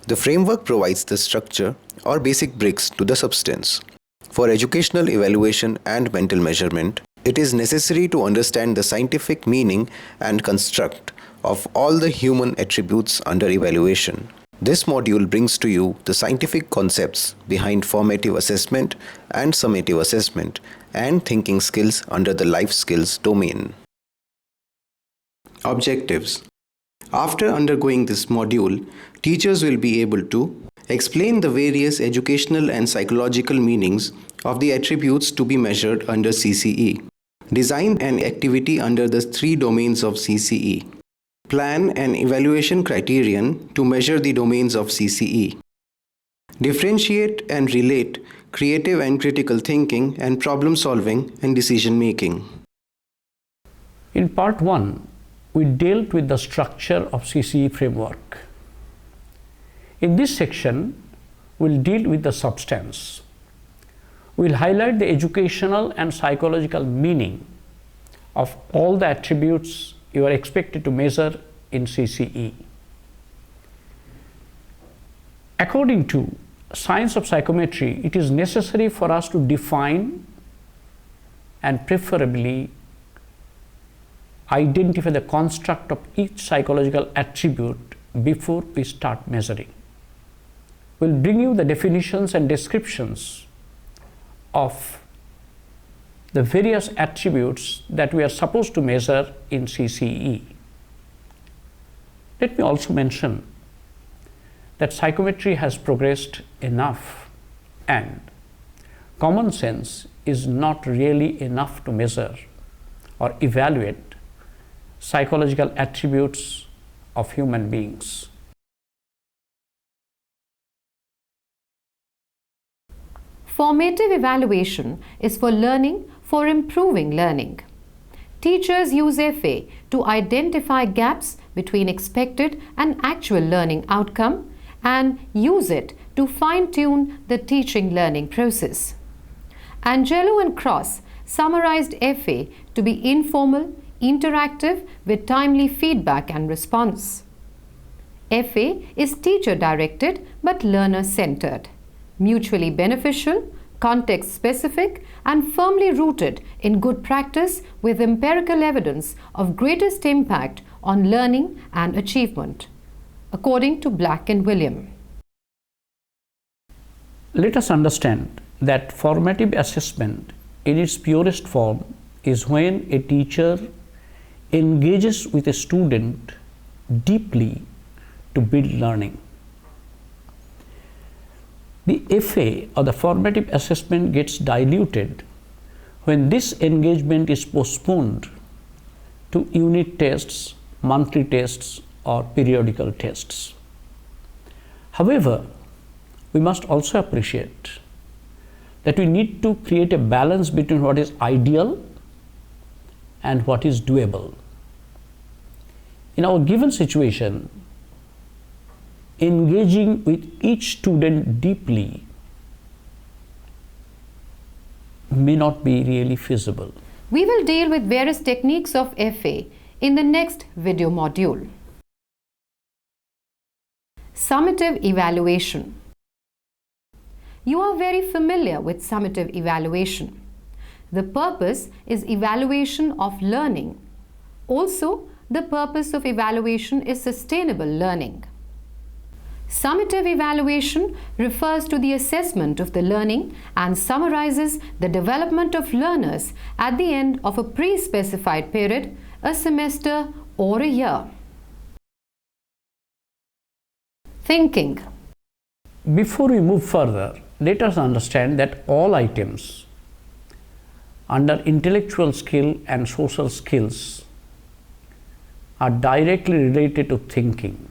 The framework provides the structure or basic bricks to the substance. For educational evaluation and mental measurement, it is necessary to understand the scientific meaning and construct of all the human attributes under evaluation. This module brings to you the scientific concepts behind formative assessment and summative assessment and thinking skills under the life skills domain. Objectives. After undergoing this module, teachers will be able to explain the various educational and psychological meanings of the attributes to be measured under CCE, design an activity under the 3 domains of CCE, plan an evaluation criterion to measure the domains of CCE, differentiate and relate creative and critical thinking and problem solving and decision making. In part 1, we dealt with the structure of CCE framework. In this section, we'll deal with the substance. We'll highlight the educational and psychological meaning of all the attributes you are expected to measure in CCE. According to science of psychometry, it is necessary for us to define and preferably identify the construct of each psychological attribute before we start measuring. We'll bring you the definitions and descriptions of the various attributes that we are supposed to measure in CCE. Let me also mention that psychometry has progressed enough and common sense is not really enough to measure or evaluate psychological attributes of human beings. Formative evaluation is for learning for improving learning. Teachers use FA to identify gaps between expected and actual learning outcome and use it to fine-tune the teaching learning process. Angelo and Cross summarized FA to be informal, interactive with timely feedback and response. FA is teacher-directed but learner-centered, mutually beneficial, context-specific and firmly rooted in good practice with empirical evidence of greatest impact on learning and achievement, according to Black and William. Let us understand that formative assessment in its purest form is when a teacher engages with a student deeply to build learning. The FA or the formative assessment gets diluted when this engagement is postponed to unit tests, monthly tests, or periodical tests. However, we must also appreciate that we need to create a balance between what is ideal and what is doable. In our given situation, engaging with each student deeply may not be really feasible. We will deal with various techniques of FA in the next video module. Summative evaluation. You are very familiar with summative evaluation. The purpose is evaluation of learning. Also, the purpose of evaluation is sustainable learning. Summative evaluation refers to the assessment of the learning and summarizes the development of learners at the end of a pre-specified period, a semester or a year. Thinking. Before we move further, let us understand that all items under intellectual skill and social skills are directly related to thinking.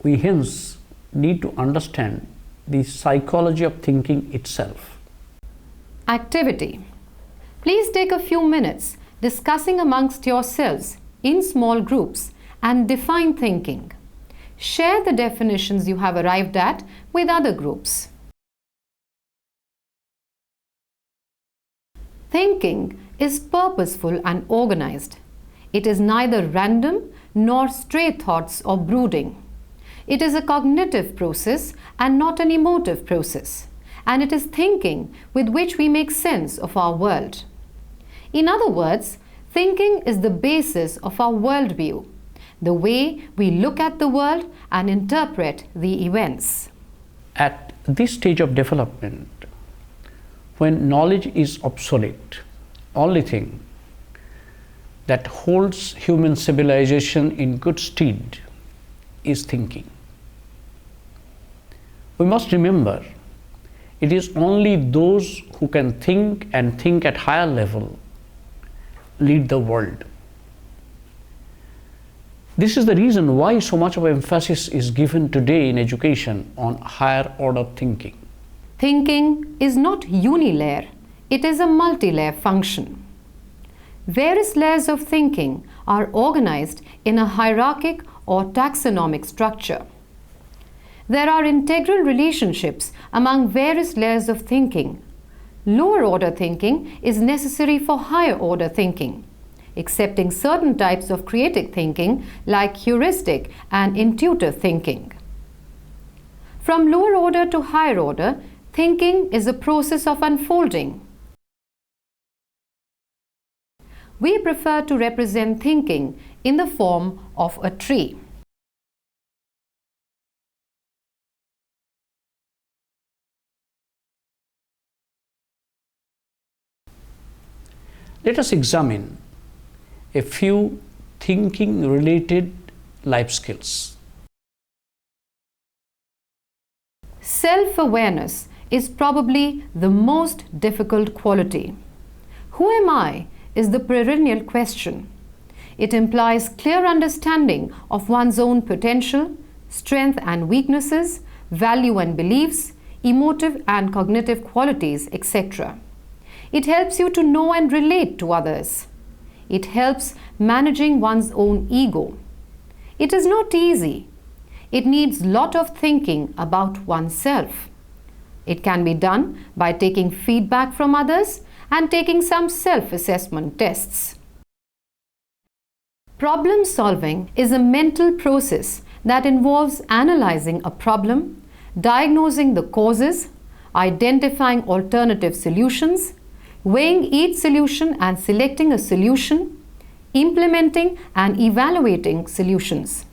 We hence need to understand the psychology of thinking itself. Activity. Please take a few minutes discussing amongst yourselves in small groups and define thinking. Share the definitions you have arrived at with other groups. Thinking is purposeful and organized. It is neither random nor stray thoughts or brooding. It is a cognitive process and not an emotive process, and it is thinking with which we make sense of our world. In other words, thinking is the basis of our worldview, the way we look at the world and interpret the events. At this stage of development, when knowledge is obsolete, only thing that holds human civilization in good stead is thinking. We must remember, it is only those who can think and think at higher level lead the world. This is the reason why so much of emphasis is given today in education on higher order thinking. Thinking is not unilayer, it is a multilayer function. Various layers of thinking are organized in a hierarchic or taxonomic structure. There are integral relationships among various layers of thinking. Lower order thinking is necessary for higher order thinking, excepting certain types of creative thinking like heuristic and intuitive thinking. From lower order to higher order, thinking is a process of unfolding. We prefer to represent thinking in the form of a tree. Let us examine a few thinking-related life skills. Self-awareness is probably the most difficult quality. Who am I is the perennial question. It implies clear understanding of one's own potential, strengths and weaknesses, value and beliefs, emotive and cognitive qualities, etc. It helps you to know and relate to others. It helps managing one's own ego. It is not easy. It needs lot of thinking about oneself. It can be done by taking feedback from others and taking some self-assessment tests. Problem solving is a mental process that involves analyzing a problem, diagnosing the causes, identifying alternative solutions, weighing each solution and selecting a solution, implementing and evaluating solutions.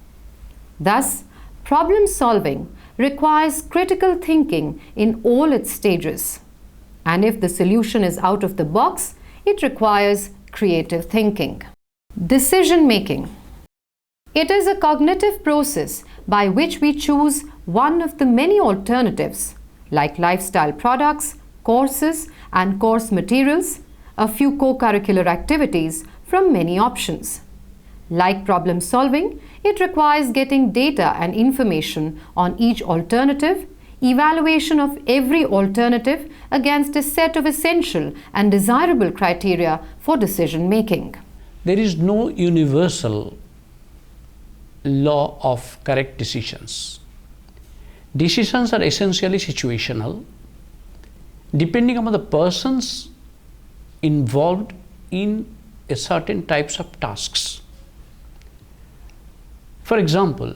Thus, problem solving requires critical thinking in all its stages. And if the solution is out of the box, it requires creative thinking. Decision making. It is a cognitive process by which we choose one of the many alternatives, like lifestyle products, courses and course materials, a few co-curricular activities from many options. Like problem solving, it requires getting data and information on each alternative, evaluation of every alternative against a set of essential and desirable criteria for decision making. There is no universal law of correct decisions. Decisions are essentially situational, depending upon the persons involved in a certain types of tasks. For example,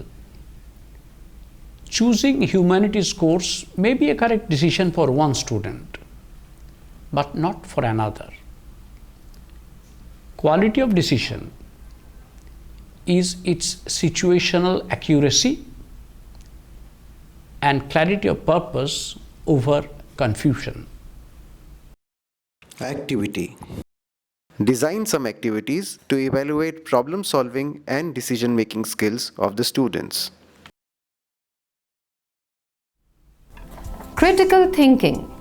choosing humanities course may be a correct decision for one student, but not for another. Quality of decision is its situational accuracy and clarity of purpose over confusion. Activity. Design some activities to evaluate problem solving and decision making skills of the students. Critical thinking.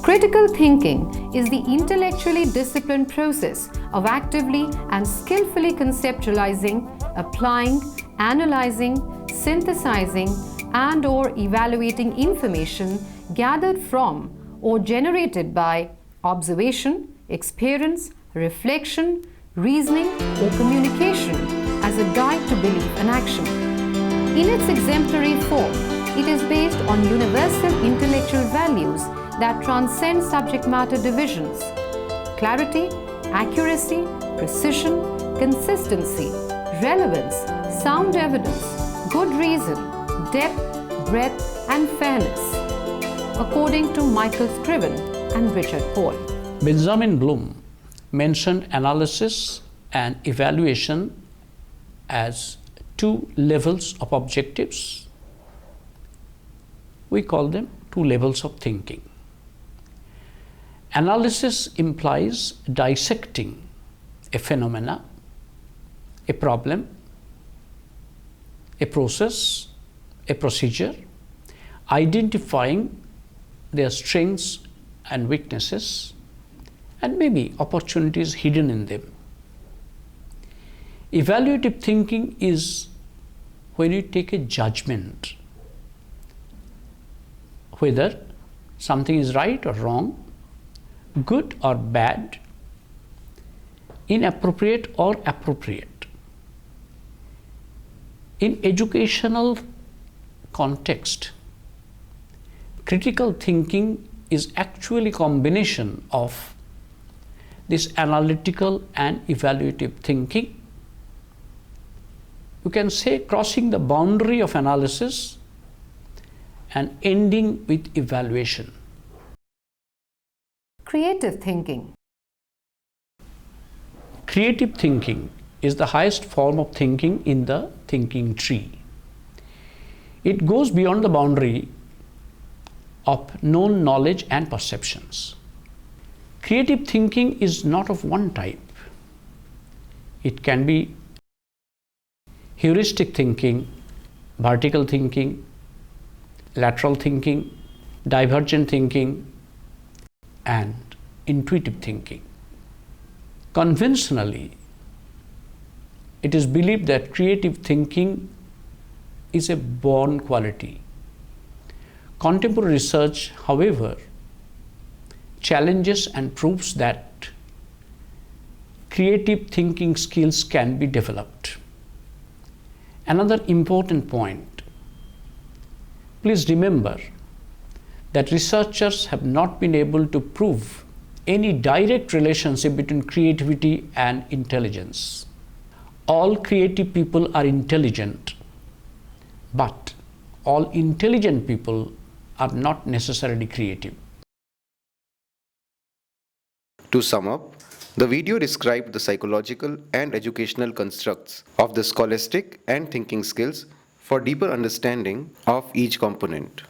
Critical thinking is the intellectually disciplined process of actively and skillfully conceptualizing, applying, analyzing, synthesizing, and/or evaluating information gathered from or generated by observation, experience, reflection, reasoning, or communication as a guide to belief and action. In its exemplary form, it is based on universal intellectual values that transcend subject matter divisions: clarity, accuracy, precision, consistency, relevance, sound evidence, good reason, depth, breadth, and fairness, according to Michael Scriven and Richard Paul. Benjamin Bloom mentioned analysis and evaluation as two levels of objectives. We call them two levels of thinking. Analysis implies dissecting a phenomena, a problem, a process, a procedure, identifying their strengths and weaknesses, and maybe opportunities hidden in them. Evaluative thinking is when you take a judgment whether something is right or wrong, good or bad, inappropriate or appropriate. In educational context, critical thinking is actually a combination of this analytical and evaluative thinking. You can say crossing the boundary of analysis and ending with evaluation. Creative thinking. Creative thinking is the highest form of thinking in the thinking tree. It goes beyond the boundary of known knowledge and perceptions. Creative thinking is not of one type. It can be heuristic thinking, vertical thinking, lateral thinking, divergent thinking, and intuitive thinking. Conventionally, it is believed that creative thinking is a born quality. Contemporary research, however, challenges and proves that creative thinking skills can be developed. Another important point, please remember that researchers have not been able to prove any direct relationship between creativity and intelligence. All creative people are intelligent, but all intelligent people are not necessarily creative. To sum up, the video described the psychological and educational constructs of the scholastic and thinking skills for deeper understanding of each component.